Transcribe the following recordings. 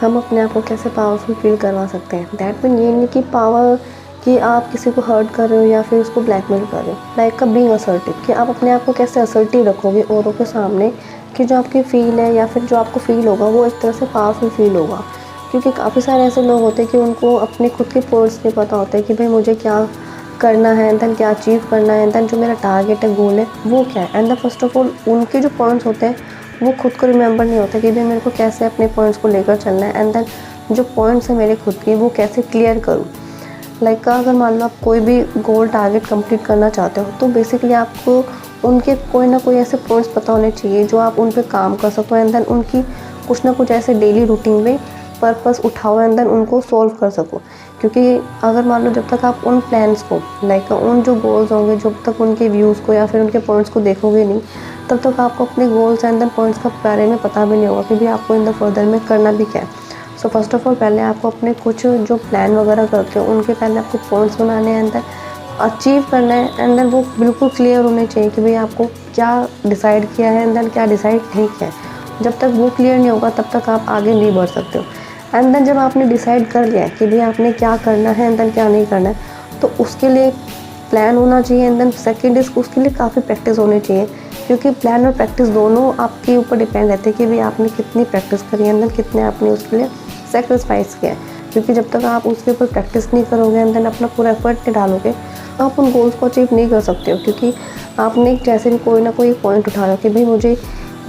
हम अपने आप को कैसे पावरफुल फील करवा सकते हैं। दैट मीन ये नहीं कि पावर कि आप किसी को हर्ट कर रहे हो या फिर उसको ब्लैकमेल कर रहे हो। लाइक बीइंग असर्टिव, कि आप अपने आप को कैसे असर्टिव रखोगे औरों के सामने, कि जो आपकी फ़ील है या फिर जो आपको फ़ील होगा वो एक तरह से पावरफुल फील होगा। क्योंकि काफ़ी सारे ऐसे लोग होते हैं कि उनको अपने खुद के पॉइंट्स नहीं पता होते कि भाई मुझे क्या करना है, दैन क्या अचीव करना है, दैन जो मेरा टारगेट है, गोल है वो क्या है। And the first of all उनके जो पॉइंट्स होते हैं वो खुद को रिमेंबर नहीं होता कि भाई मेरे को कैसे अपने पॉइंट्स को लेकर चलना है, एंड देन जो पॉइंट्स हैं मेरे खुद के वो कैसे क्लियर करूँ। लाइक अगर मान लो आप कोई भी गोल टारगेट कंप्लीट करना चाहते हो तो बेसिकली आपको उनके कोई ना कोई ऐसे पॉइंट्स पता होने चाहिए जो आप उन पे काम कर सको, एंड देन उनकी कुछ ना कुछ ऐसे डेली रूटीन में पर्पस उठाओ एंड देन उनको सोल्व कर सको। क्योंकि अगर मान लो जब तक आप उन प्लान्स को, लाइक उन जो गोल्स होंगे, जब तक उनके व्यूज़ को या फिर उनके पॉइंट्स को देखोगे नहीं, तब तक आपको अपने गोल्स एंड देन पॉइंट्स के बारे में पता भी नहीं होगा कि भाई आपको इन द फर्दर में करना भी क्या है। सो फर्स्ट ऑफ ऑल पहले आपको अपने कुछ जो प्लान वगैरह करते हो उनके पहले आपको पॉइंट्स बनाने हैं, एंड देन अचीव करना है, एंड देन वो बिल्कुल क्लियर होने चाहिए कि भाई आपको क्या डिसाइड किया है एंड देन क्या डिसाइड नहीं किया है। जब तक वो क्लियर नहीं होगा तब तक आप आगे नहीं बढ़ सकते हो। एंड देन जब आपने डिसाइड कर लिया है कि भाई आपने क्या करना है एंड देन क्या नहीं करना है, तो उसके लिए प्लान होना चाहिए, एंड देन सेकेंड इज उसके लिए काफ़ी प्रैक्टिस होनी चाहिए। क्योंकि प्लान और प्रैक्टिस दोनों आपके ऊपर डिपेंड रहते हैं कि भाई आपने कितनी प्रैक्टिस करी है एंड देन कितने आपने उसके लिए सेक्रीफाइस किया है। क्योंकि जब तक आप उसके ऊपर प्रैक्टिस नहीं करोगे एंड देन अपना पूरा एफर्ट नहीं डालोगे, आप उन गोल्स को अचीव नहीं कर सकते हो। क्योंकि आपने जैसे भी कोई ना कोई पॉइंट उठा रहा कि भाई मुझे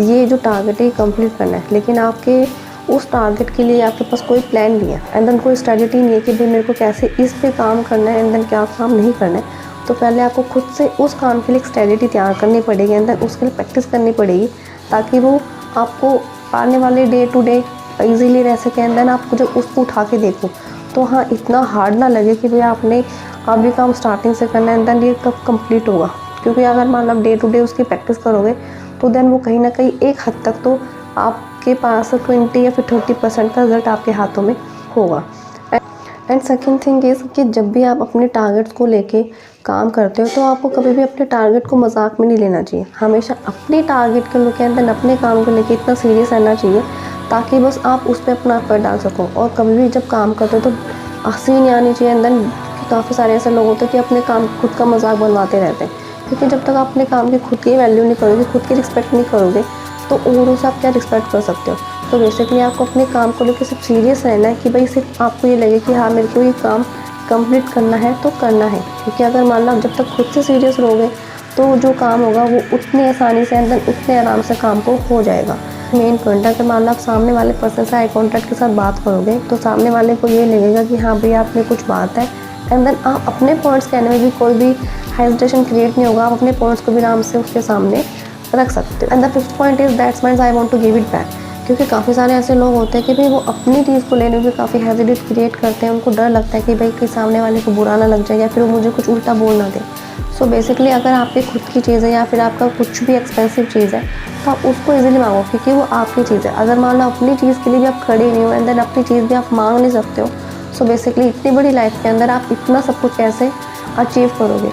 ये जो टारगेट है कंप्लीट करना है, लेकिन आपके उस टारगेट के लिए आपके पास कोई प्लान नहीं है एंड देन कोई स्ट्रेटजी नहीं है कि भाई मेरे को कैसे इस पे काम करना है एंड देन क्या काम नहीं करना है। तो पहले आपको खुद से उस काम के लिए एक स्ट्रेटजी तैयार करनी पड़ेगी एंड देन उसके लिए प्रैक्टिस करनी पड़ेगी, ताकि वो आपको आने वाले डे टू डे ईजीली रह सके। एंड देन आपको जब उसको उठा के देखो तो हाँ इतना हार्ड ना लगे कि भाई आपने अभी काम स्टार्टिंग से करना है एंड देन ये कब कंप्लीट होगा। क्योंकि अगर मान लो आप डे टू डे उसकी प्रैक्टिस करोगे तो देन वो कहीं ना कहीं एक हद तक तो आपके पास 20 या फिर 30% का रिजल्ट आपके हाथों में होगा। एंड सेकेंड थिंग इज़ कि जब भी आप अपने टारगेट्स को लेके काम करते हो तो आपको कभी भी अपने टारगेट को मजाक में नहीं लेना चाहिए। हमेशा अपने टारगेट के लेके एंड अपने काम को लेके इतना सीरियस रहना चाहिए ताकि बस आप उस पर अपना एफर्ट डाल सको। और कभी भी जब काम करते हो तो हंसी नहीं आनी चाहिए। एंड देन काफ़ी सारे ऐसे लोग होते हैं कि अपने काम खुद का मजाक बनवाते रहते हैं। क्योंकि जब तक आप अपने काम की खुद की वैल्यू नहीं करोगे, खुद की रिस्पेक्ट नहीं करोगे, तो औरों से आप क्या रिस्पेक्ट कर सकते हो। तो बेसिकली आपको अपने काम को लेकर सिर्फ सीरियस रहना है कि भाई सिर्फ आपको ये लगे कि हाँ मेरे को ये काम कंप्लीट करना है तो करना है। क्योंकि अगर मान लो आप जब तक खुद से सीरियस रहोगे तो जो काम होगा वो उतनी आसानी से एंड देन उतने आराम से काम को हो जाएगा। मेन पॉइंट है कि मान लो आप सामने वाले पर्सन से आई कॉन्टैक्ट के साथ बात करोगे तो सामने वाले को ये लगेगा कि हाँ भैया आप में कुछ बात है, एंड देन आप अपने पॉइंट्स कहने में भी कोई भी हेजिटेशन क्रिएट नहीं होगा। आप अपने पॉइंट्स को भी आराम से उसके सामने रख सकते हो। And the fifth point is that's means I want to give it back. क्योंकि काफ़ी सारे ऐसे लोग होते हैं कि भाई वो अपनी चीज़ को लेने में काफ़ी हेजिटेट क्रिएट करते हैं। उनको डर लगता है कि भाई कि सामने वाले को बुरा ना लग जाए या फिर वो मुझे कुछ उल्टा बोल ना दे। सो बेसिकली अगर आपकी खुद की चीज़ है या फिर आपका कुछ भी एक्सपेंसिव चीज़ है तो आप उसको इजीली मांगो, क्योंकि वो आपकी चीज़ है। अगर मान लो अपनी चीज़ के लिए भी आप खड़े नहीं हो एंड देन अपनी चीज़ भी आप मांग नहीं सकते हो, सो बेसिकली इतनी बड़ी लाइफ के अंदर आप इतना सब कुछ कैसे अचीव करोगे।